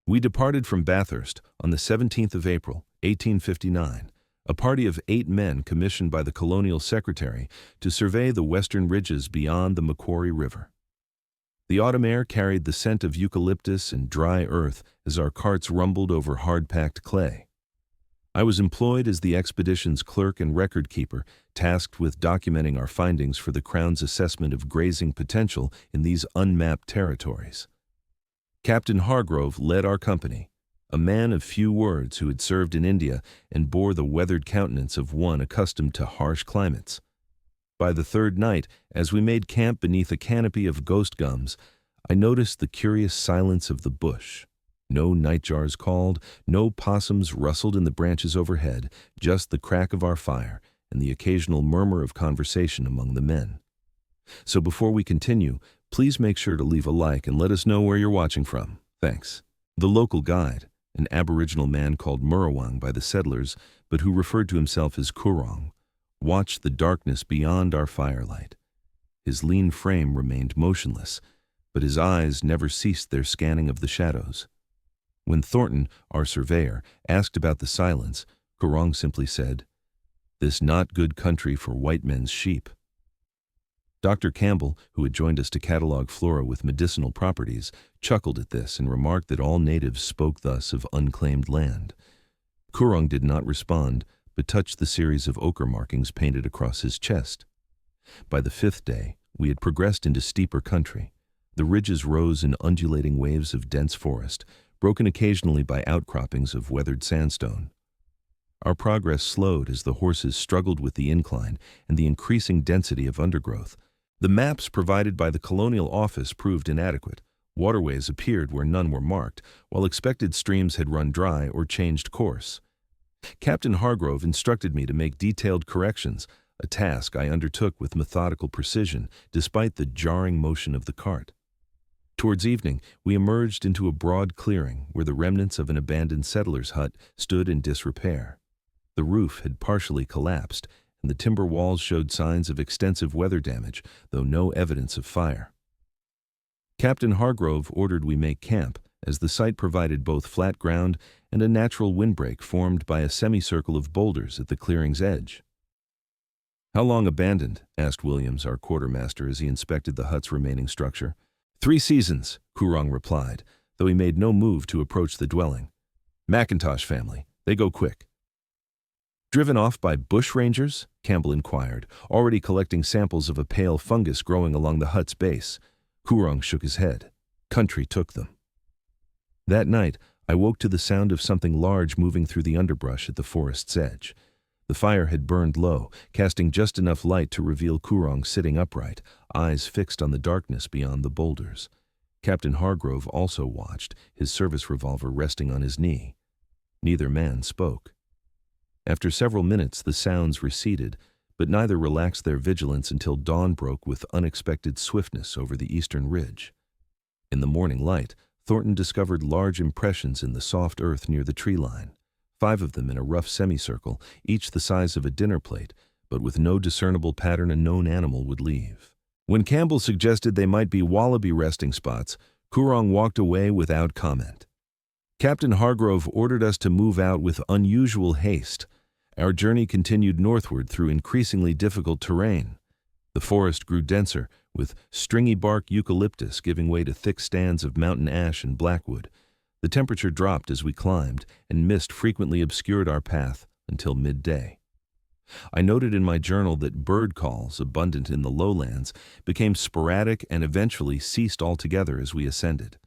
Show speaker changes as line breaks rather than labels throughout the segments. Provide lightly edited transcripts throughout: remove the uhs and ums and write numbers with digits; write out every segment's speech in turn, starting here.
We departed from Bathurst on the 17th of April, 1859, a party of 8 men commissioned by the colonial secretary to survey the western ridges beyond the Macquarie River. The autumn air carried the scent of eucalyptus and dry earth as our carts rumbled over hard-packed clay. I was employed as the expedition's clerk and record keeper, tasked with documenting our findings for the Crown's assessment of grazing potential in these unmapped territories. Captain Hargrove led our company, a man of few words who had served in India and bore the weathered countenance of one accustomed to harsh climates. By the third night, as we made camp beneath a canopy of ghost gums, I noticed the curious silence of the bush. No nightjars called, no possums rustled in the branches overhead, just the crack of our fire and the occasional murmur of conversation among the men. So before we continue, please make sure to leave a like and let us know where you're watching from. Thanks. The local guide, an Aboriginal man called Murrawang by the settlers, but who referred to himself as Kurong, watched the darkness beyond our firelight. His lean frame remained motionless, but his eyes never ceased their scanning of the shadows. When Thornton, our surveyor, asked about the silence, Kurong simply said, "This not good country for white men's sheep." Dr. Campbell, who had joined us to catalog flora with medicinal properties, chuckled at this and remarked that all natives spoke thus of unclaimed land. Kurong did not respond, but touched the series of ochre markings painted across his chest. By the 5th day, we had progressed into steeper country. The ridges rose in undulating waves of dense forest, broken occasionally by outcroppings of weathered sandstone. Our progress slowed as the horses struggled with the incline and the increasing density of undergrowth. The maps provided by the Colonial Office proved inadequate. Waterways appeared where none were marked, while expected streams had run dry or changed course. Captain Hargrove instructed me to make detailed corrections, a task I undertook with methodical precision, despite the jarring motion of the cart. Towards evening, we emerged into a broad clearing where the remnants of an abandoned settler's hut stood in disrepair. The roof had partially collapsed, and the timber walls showed signs of extensive weather damage, though no evidence of fire. Captain Hargrove ordered we make camp, as the site provided both flat ground and a natural windbreak formed by a semicircle of boulders at the clearing's edge. "How long abandoned?" asked Williams, our quartermaster, as he inspected the hut's remaining structure. "3 seasons, Kurong replied, though he made no move to approach the dwelling. "Macintosh family, they go quick." "Driven off by bushrangers?" Campbell inquired, already collecting samples of a pale fungus growing along the hut's base. Kurong shook his head. "Country took them." That night, I woke to the sound of something large moving through the underbrush at the forest's edge. The fire had burned low, casting just enough light to reveal Kurong sitting upright, eyes fixed on the darkness beyond the boulders. Captain Hargrove also watched, his service revolver resting on his knee. Neither man spoke. After several minutes, the sounds receded, but neither relaxed their vigilance until dawn broke with unexpected swiftness over the eastern ridge. In the morning light, Thornton discovered large impressions in the soft earth near the tree line, 5 of them in a rough semicircle, each the size of a dinner plate, but with no discernible pattern a known animal would leave. When Campbell suggested they might be wallaby resting spots, Kurong walked away without comment. Captain Hargrove ordered us to move out with unusual haste. Our journey continued northward through increasingly difficult terrain. The forest grew denser, with stringy bark eucalyptus giving way to thick stands of mountain ash and blackwood. The temperature dropped as we climbed, and mist frequently obscured our path until midday. I noted in my journal that bird calls, abundant in the lowlands, became sporadic and eventually ceased altogether as we ascended.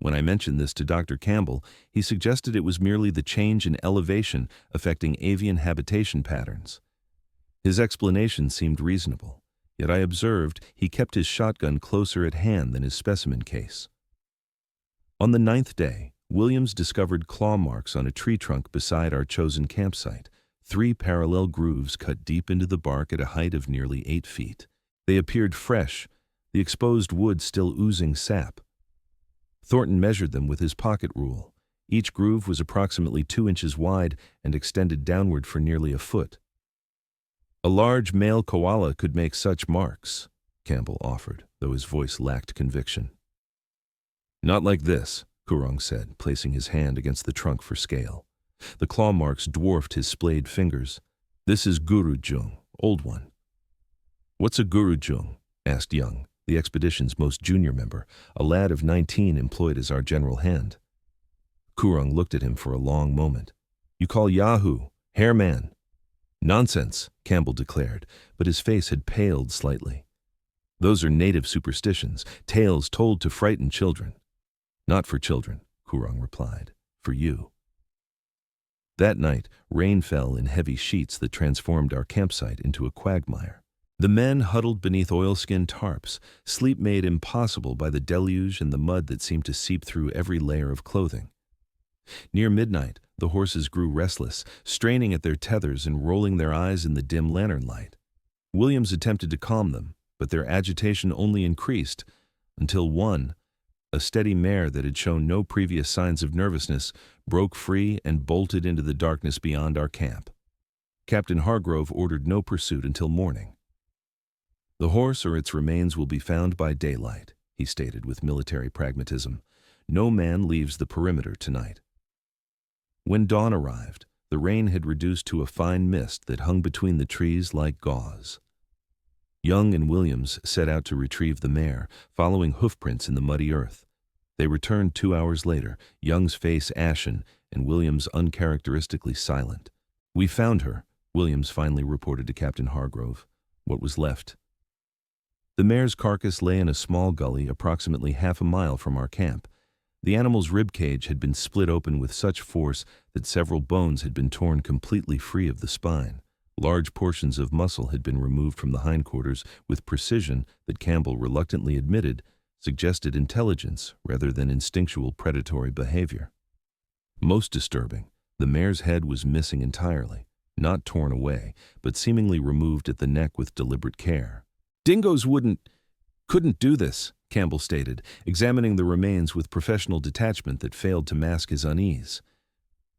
When I mentioned this to Dr. Campbell, he suggested it was merely the change in elevation affecting avian habitation patterns. His explanation seemed reasonable, yet I observed he kept his shotgun closer at hand than his specimen case. On the 9th day, Williams discovered claw marks on a tree trunk beside our chosen campsite, 3 parallel grooves cut deep into the bark at a height of nearly 8 feet. They appeared fresh, the exposed wood still oozing sap. Thornton measured them with his pocket rule. Each groove was approximately 2 inches wide and extended downward for nearly a foot. "A large male koala could make such marks," Campbell offered, though his voice lacked conviction. "Not like this," Kurong said, placing his hand against the trunk for scale. The claw marks dwarfed his splayed fingers. This is Gurujung, Old One. What's a Gurujung? Asked Young, the expedition's most junior member, a lad of 19 employed as our general hand. Kurong looked at him for a long moment. You call Yahoo, Hairman. Nonsense, Campbell declared, but his face had paled slightly. Those are native superstitions, tales told to frighten children. Not for children, Kurong replied, for you. That night, rain fell in heavy sheets that transformed our campsite into a quagmire. The men huddled beneath oilskin tarps, sleep made impossible by the deluge and the mud that seemed to seep through every layer of clothing. Near midnight, the horses grew restless, straining at their tethers and rolling their eyes in the dim lantern light. Williams attempted to calm them, but their agitation only increased, until one, a steady mare that had shown no previous signs of nervousness, broke free and bolted into the darkness beyond our camp. Captain Hargrove ordered no pursuit until morning. The horse or its remains will be found by daylight, he stated with military pragmatism. No man leaves the perimeter tonight. When dawn arrived, the rain had reduced to a fine mist that hung between the trees like gauze. Young and Williams set out to retrieve the mare, following hoofprints in the muddy earth. They returned 2 hours later, Young's face ashen and Williams uncharacteristically silent. We found her, Williams finally reported to Captain Hargrove. What was left? The mare's carcass lay in a small gully approximately half a mile from our camp. The animal's rib cage had been split open with such force that several bones had been torn completely free of the spine. Large portions of muscle had been removed from the hindquarters with precision that Campbell reluctantly admitted suggested intelligence rather than instinctual predatory behavior. Most disturbing, the mare's head was missing entirely, not torn away, but seemingly removed at the neck with deliberate care. Dingoes couldn't do this, Campbell stated, examining the remains with professional detachment that failed to mask his unease.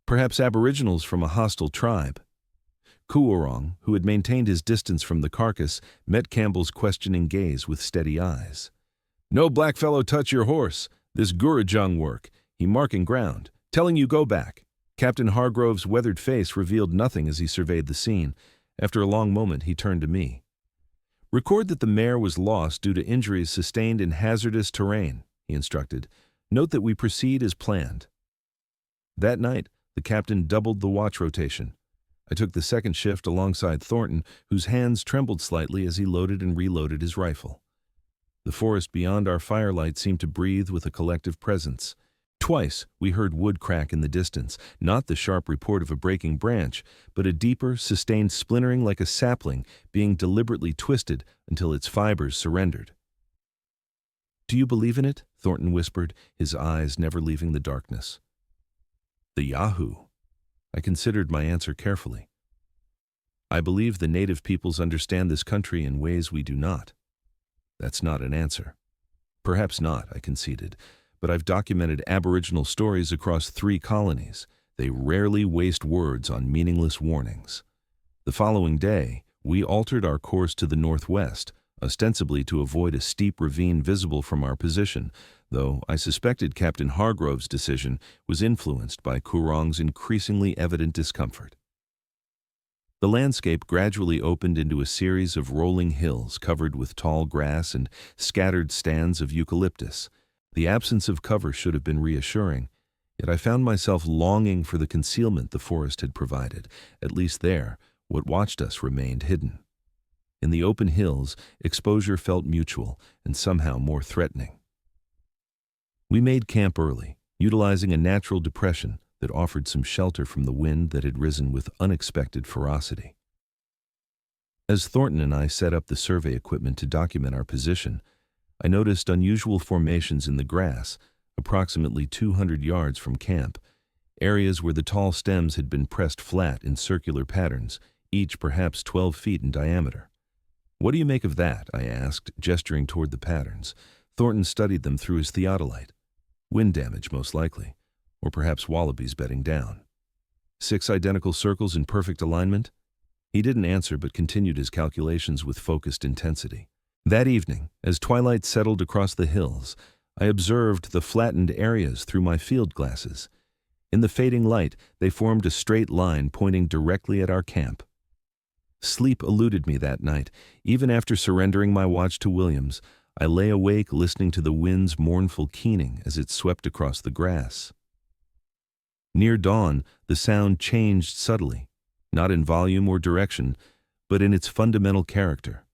Perhaps aboriginals from a hostile tribe. Kurong, who had maintained his distance from the carcass, met Campbell's questioning gaze with steady eyes. No blackfellow touch your horse. This Gurujung work. He marking ground. Telling you go back. Captain Hargrove's weathered face revealed nothing as he surveyed the scene. After a long moment, he turned to me. Record that the mare was lost due to injuries sustained in hazardous terrain, he instructed. Note that we proceed as planned. That night, the captain doubled the watch rotation. I took the second shift alongside Thornton, whose hands trembled slightly as he loaded and reloaded his rifle. The forest beyond our firelight seemed to breathe with a collective presence. Twice, we heard wood crack in the distance, not the sharp report of a breaking branch, but a deeper, sustained splintering like a sapling being deliberately twisted until its fibers surrendered. Do you believe in it? Thornton whispered, his eyes never leaving the darkness. The Yahoo. I considered my answer carefully. I believe the native peoples understand this country in ways we do not. That's not an answer. Perhaps not, I conceded. But I've documented Aboriginal stories across 3 colonies. They rarely waste words on meaningless warnings. The following day, we altered our course to the northwest, ostensibly to avoid a steep ravine visible from our position, though I suspected Captain Hargrove's decision was influenced by Kurong's increasingly evident discomfort. The landscape gradually opened into a series of rolling hills covered with tall grass and scattered stands of eucalyptus. The absence of cover should have been reassuring, yet I found myself longing for the concealment the forest had provided. At least there, what watched us remained hidden. In the open hills, exposure felt mutual and somehow more threatening. We made camp early, utilizing a natural depression that offered some shelter from the wind that had risen with unexpected ferocity. As Thornton and I set up the survey equipment to document our position, I noticed unusual formations in the grass, approximately 200 yards from camp, areas where the tall stems had been pressed flat in circular patterns, each perhaps 12 feet in diameter. What do you make of that? I asked, gesturing toward the patterns. Thornton studied them through his theodolite. Wind damage, most likely, or perhaps wallabies bedding down. 6 identical circles in perfect alignment? He didn't answer but continued his calculations with focused intensity. That evening, as twilight settled across the hills, I observed the flattened areas through my field glasses. In the fading light, they formed a straight line pointing directly at our camp. Sleep eluded me that night. Even after surrendering my watch to Williams, I lay awake listening to the wind's mournful keening as it swept across the grass. Near dawn, the sound changed subtly, not in volume or direction, but in its fundamental character.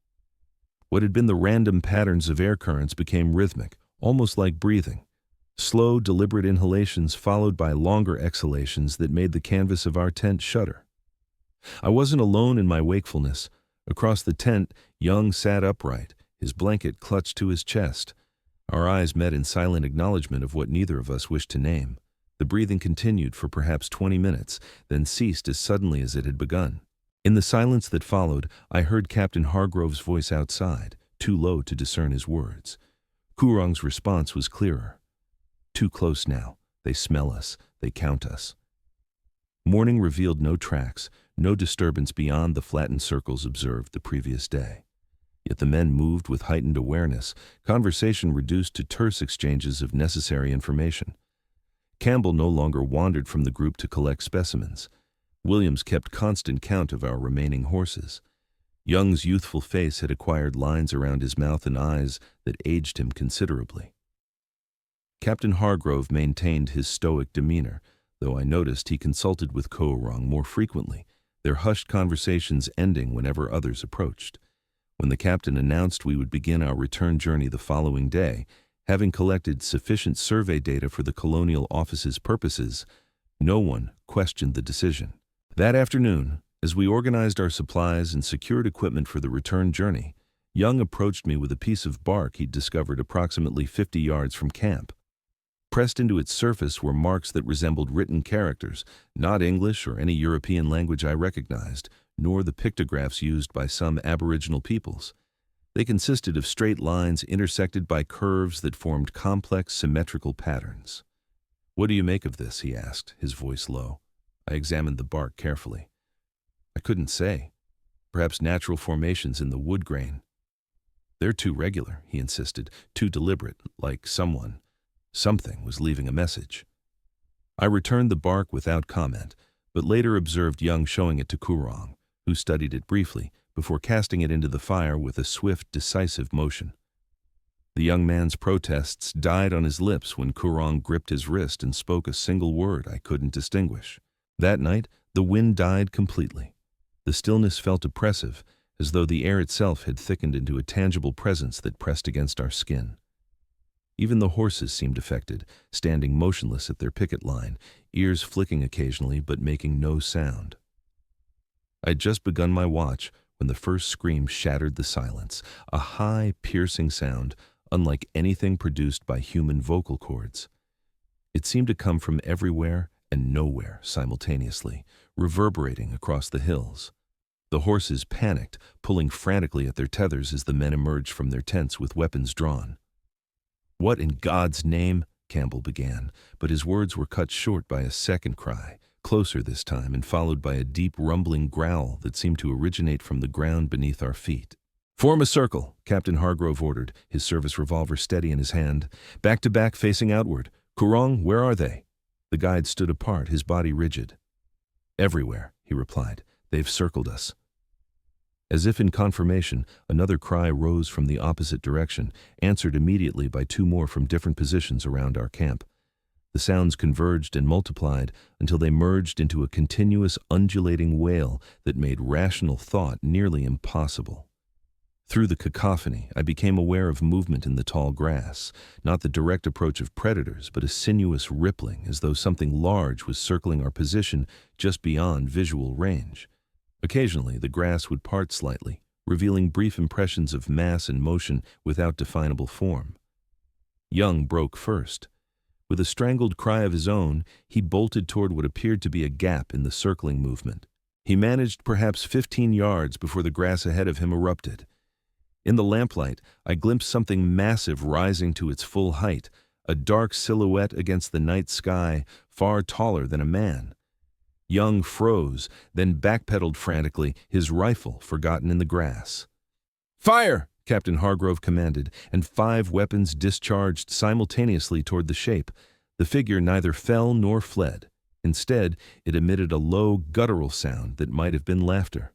What had been the random patterns of air currents became rhythmic, almost like breathing. Slow, deliberate inhalations followed by longer exhalations that made the canvas of our tent shudder. I wasn't alone in my wakefulness. Across the tent, Young sat upright, his blanket clutched to his chest. Our eyes met in silent acknowledgement of what neither of us wished to name. The breathing continued for perhaps 20 minutes, then ceased as suddenly as it had begun. In the silence that followed, I heard Captain Hargrove's voice outside, too low to discern his words. Kurong's response was clearer. Too close now. They smell us. They count us. Morning revealed no tracks, no disturbance beyond the flattened circles observed the previous day. Yet the men moved with heightened awareness, conversation reduced to terse exchanges of necessary information. Campbell no longer wandered from the group to collect specimens. Williams kept constant count of our remaining horses. Young's youthful face had acquired lines around his mouth and eyes that aged him considerably. Captain Hargrove maintained his stoic demeanor, though I noticed he consulted with Kurong more frequently, their hushed conversations ending whenever others approached. When the captain announced we would begin our return journey the following day, having collected sufficient survey data for the Colonial Office's purposes, no one questioned the decision. That afternoon, as we organized our supplies and secured equipment for the return journey, Young approached me with a piece of bark he'd discovered approximately 50 yards from camp. Pressed into its surface were marks that resembled written characters, not English or any European language I recognized, nor the pictographs used by some Aboriginal peoples. They consisted of straight lines intersected by curves that formed complex, symmetrical patterns. "What do you make of this?" he asked, his voice low. I examined the bark carefully. I couldn't say. Perhaps natural formations in the wood grain. "They're too regular," he insisted, "too deliberate, like something was leaving a message." I returned the bark without comment, but later observed Young showing it to Kurong, who studied it briefly, before casting it into the fire with a swift, decisive motion. The young man's protests died on his lips when Kurong gripped his wrist and spoke a single word I couldn't distinguish. That night, the wind died completely. The stillness felt oppressive, as though the air itself had thickened into a tangible presence that pressed against our skin. Even the horses seemed affected, standing motionless at their picket line, ears flicking occasionally but making no sound. I'd just begun my watch when the first scream shattered the silence, a high, piercing sound unlike anything produced by human vocal cords. It seemed to come from everywhere and nowhere simultaneously, reverberating across the hills. The horses panicked, pulling frantically at their tethers as the men emerged from their tents with weapons drawn. "What in God's name?" Campbell began, but his words were cut short by a second cry, closer this time and followed by a deep rumbling growl that seemed to originate from the ground beneath our feet. "Form a circle," Captain Hargrove ordered, his service revolver steady in his hand. "Back to back, facing outward. Kurong, where are they?" The guide stood apart, his body rigid. "Everywhere," he replied. "They've circled us." As if in confirmation, another cry rose from the opposite direction, answered immediately by two more from different positions around our camp. The sounds converged and multiplied until they merged into a continuous undulating wail that made rational thought nearly impossible. Through the cacophony, I became aware of movement in the tall grass, not the direct approach of predators, but a sinuous rippling as though something large was circling our position just beyond visual range. Occasionally, the grass would part slightly, revealing brief impressions of mass and motion without definable form. Young broke first. With a strangled cry of his own, he bolted toward what appeared to be a gap in the circling movement. He managed perhaps 15 yards before the grass ahead of him erupted. In the lamplight, I glimpsed something massive rising to its full height, a dark silhouette against the night sky, far taller than a man. Young froze, then backpedaled frantically, his rifle forgotten in the grass. "Fire!" Captain Hargrove commanded, and 5 weapons discharged simultaneously toward the shape. The figure neither fell nor fled. Instead, it emitted a low, guttural sound that might have been laughter.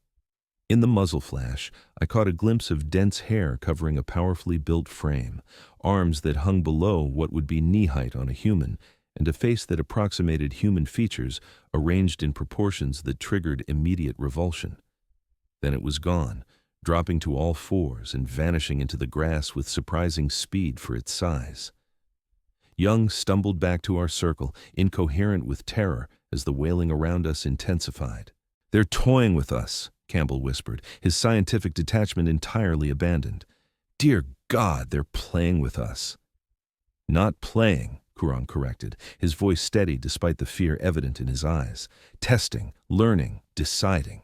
In the muzzle flash, I caught a glimpse of dense hair covering a powerfully built frame, arms that hung below what would be knee-height on a human, and a face that approximated human features arranged in proportions that triggered immediate revulsion. Then it was gone, dropping to all fours and vanishing into the grass with surprising speed for its size. Young stumbled back to our circle, incoherent with terror as the wailing around us intensified. "They're toying with us," Campbell whispered, his scientific detachment entirely abandoned. "Dear God, they're playing with us." "Not playing," Kurong corrected, his voice steady despite the fear evident in his eyes. "Testing, learning, deciding."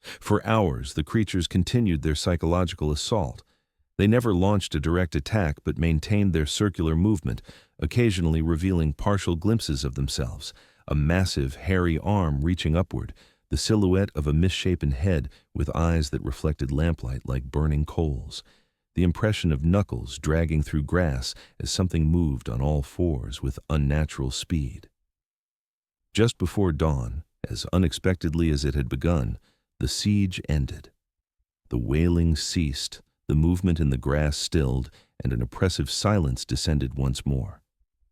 For hours, the creatures continued their psychological assault. They never launched a direct attack but maintained their circular movement, occasionally revealing partial glimpses of themselves, a massive, hairy arm reaching upward, the silhouette of a misshapen head with eyes that reflected lamplight like burning coals, the impression of knuckles dragging through grass as something moved on all fours with unnatural speed. Just before dawn, as unexpectedly as it had begun, the siege ended. The wailing ceased, the movement in the grass stilled, and an oppressive silence descended once more.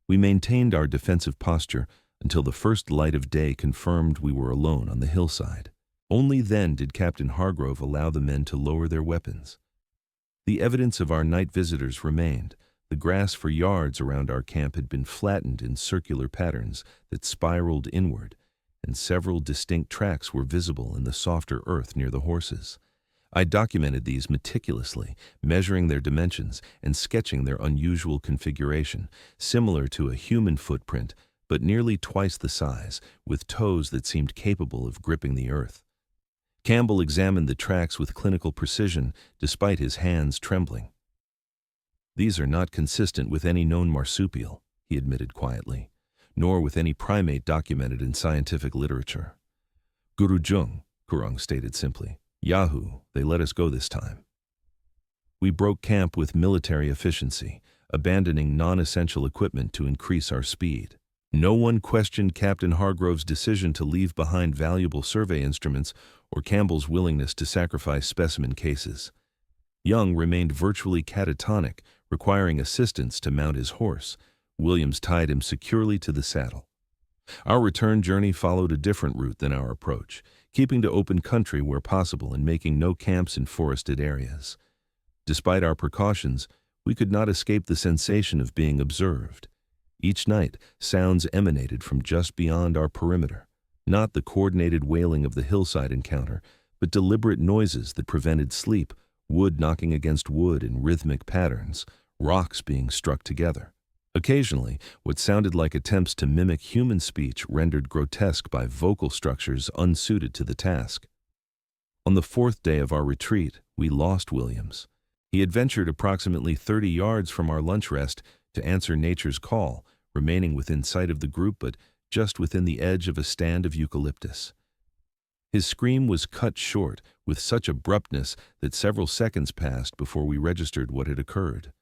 We maintained our defensive posture until the first light of day confirmed we were alone on the hillside. Only then did Captain Hargrove allow the men to lower their weapons. The evidence of our night visitors remained. The grass for yards around our camp had been flattened in circular patterns that spiraled inward, and several distinct tracks were visible in the softer earth near the horses. I documented these meticulously, measuring their dimensions and sketching their unusual configuration, similar to a human footprint, but nearly twice the size, with toes that seemed capable of gripping the earth. Campbell examined the tracks with clinical precision, despite his hands trembling. "These are not consistent with any known marsupial," he admitted quietly, "nor with any primate documented in scientific literature." "Gurujung," Kurong stated simply. "Yahoo, they let us go this time." We broke camp with military efficiency, abandoning non-essential equipment to increase our speed. No one questioned Captain Hargrove's decision to leave behind valuable survey instruments or Campbell's willingness to sacrifice specimen cases. Young remained virtually catatonic, requiring assistance to mount his horse. Williams tied him securely to the saddle. Our return journey followed a different route than our approach, keeping to open country where possible and making no camps in forested areas. Despite our precautions, we could not escape the sensation of being observed. Each night, sounds emanated from just beyond our perimeter, not the coordinated wailing of the hillside encounter, but deliberate noises that prevented sleep, wood knocking against wood in rhythmic patterns, rocks being struck together. Occasionally, what sounded like attempts to mimic human speech rendered grotesque by vocal structures unsuited to the task. On the 4th day of our retreat, we lost Williams. He had ventured approximately 30 yards from our lunch rest to answer nature's call, remaining within sight of the group but just within the edge of a stand of eucalyptus. His scream was cut short with such abruptness that several seconds passed before we registered what had occurred.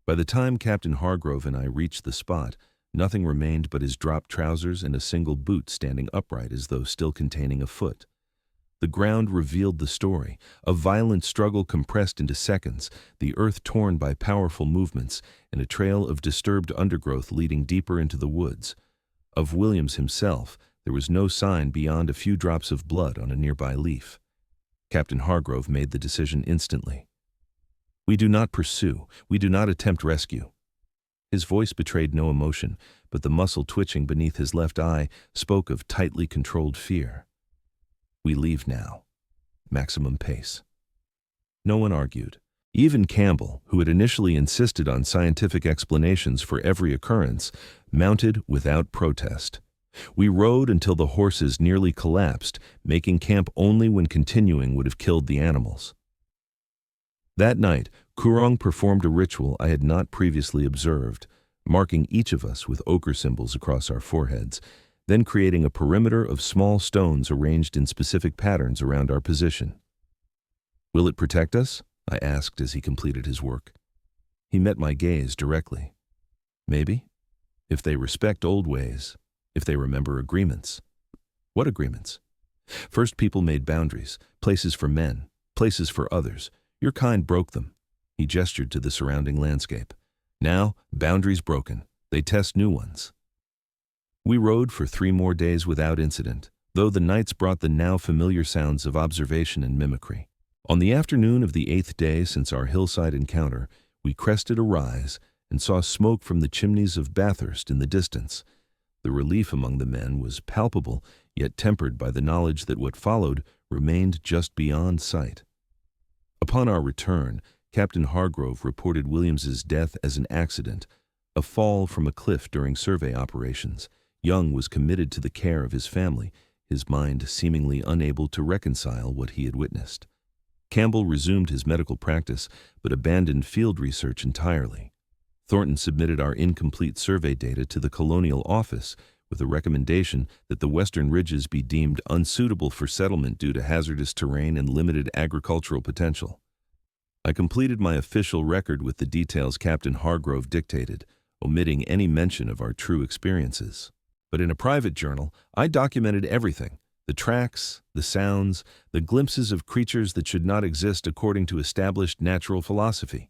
By the time Captain Hargrove and I reached the spot, nothing remained but his dropped trousers and a single boot standing upright as though still containing a foot. The ground revealed the story, a violent struggle compressed into seconds, the earth torn by powerful movements, and a trail of disturbed undergrowth leading deeper into the woods. Of Williams himself, there was no sign beyond a few drops of blood on a nearby leaf. Captain Hargrove made the decision instantly. "We do not pursue. We do not attempt rescue." His voice betrayed no emotion, but the muscle twitching beneath his left eye spoke of tightly controlled fear. "We leave now. Maximum pace." No one argued. Even Campbell, who had initially insisted on scientific explanations for every occurrence, mounted without protest. We rode until the horses nearly collapsed, making camp only when continuing would have killed the animals. That night, Kurong performed a ritual I had not previously observed, marking each of us with ochre symbols across our foreheads, then creating a perimeter of small stones arranged in specific patterns around our position. "Will it protect us?" I asked as he completed his work. He met my gaze directly. Maybe, if they respect old ways, if they remember agreements. What agreements? First, people made boundaries, places for men, places for others. Your kind broke them. He gestured to the surrounding landscape. Now, boundaries broken. They test new ones. We rode for 3 more days without incident, though the nights brought the now familiar sounds of observation and mimicry. On the afternoon of the 8th day since our hillside encounter, we crested a rise and saw smoke from the chimneys of Bathurst in the distance. The relief among the men was palpable, yet tempered by the knowledge that what followed remained just beyond sight. Upon our return, Captain Hargrove reported Williams's death as an accident, a fall from a cliff during survey operations. Young was committed to the care of his family, his mind seemingly unable to reconcile what he had witnessed. Campbell resumed his medical practice, but abandoned field research entirely. Thornton submitted our incomplete survey data to the Colonial Office with a recommendation that the Western Ridges be deemed unsuitable for settlement due to hazardous terrain and limited agricultural potential. I completed my official record with the details Captain Hargrove dictated, omitting any mention of our true experiences. But in a private journal, I documented everything: the tracks, the sounds, the glimpses of creatures that should not exist according to established natural philosophy.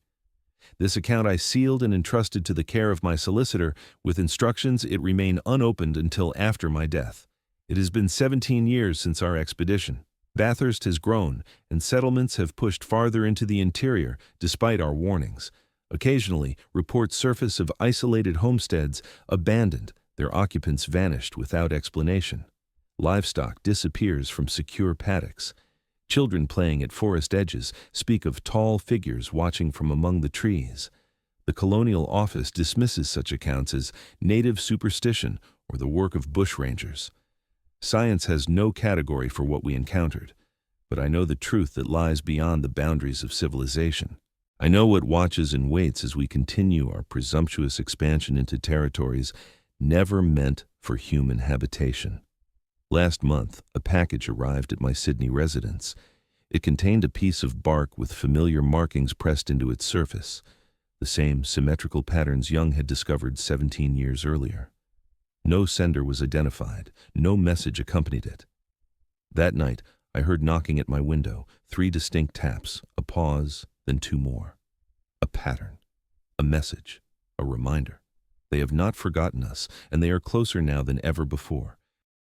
This account I sealed and entrusted to the care of my solicitor with instructions it remain unopened until after my death. It has been 17 years since our expedition. Bathurst has grown, and settlements have pushed farther into the interior despite our warnings. Occasionally, reports surface of isolated homesteads abandoned, their occupants vanished without explanation. Livestock disappears from secure paddocks. Children playing at forest edges speak of tall figures watching from among the trees. The Colonial Office dismisses such accounts as native superstition or the work of bushrangers. Science has no category for what we encountered, but I know the truth that lies beyond the boundaries of civilization. I know what watches and waits as we continue our presumptuous expansion into territories never meant for human habitation. Last month, a package arrived at my Sydney residence. It contained a piece of bark with familiar markings pressed into its surface, the same symmetrical patterns Young had discovered 17 years earlier. No sender was identified, no message accompanied it. That night, I heard knocking at my window, 3 distinct taps, a pause, then 2 more. A pattern, a message, a reminder. They have not forgotten us, and they are closer now than ever before.